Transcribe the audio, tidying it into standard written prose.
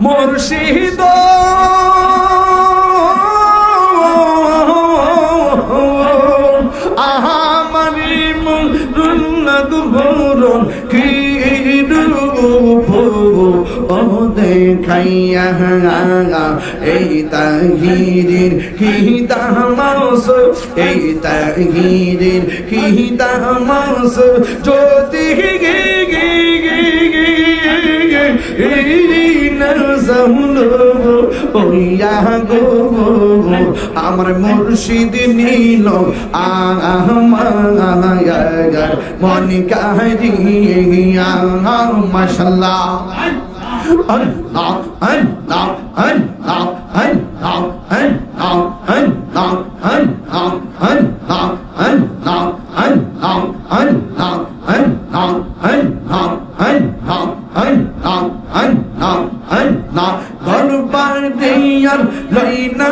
মুর্শিদ আহামারি মুরুল্লাদ ভরণ কি রূপ ও দেখাইয়া এই তাহিরির কি তামাস এই তাহিরির কি তামাস যদি আমার মুর্শিদ নীল মন কাহিয়া মাশাআল্লাহ আল্লাহ আল্লাহ আল্লাহ আল্লাহ আল্লাহ আল্লাহ আল্লাহ আল্লাহ আল্লাহ আল্লাহ আল্লাহ আল্লাহ আল্লাহ আল্লাহ আল্লাহ আল্লাহ আল্লাহ দরবার দিয়ার লইনা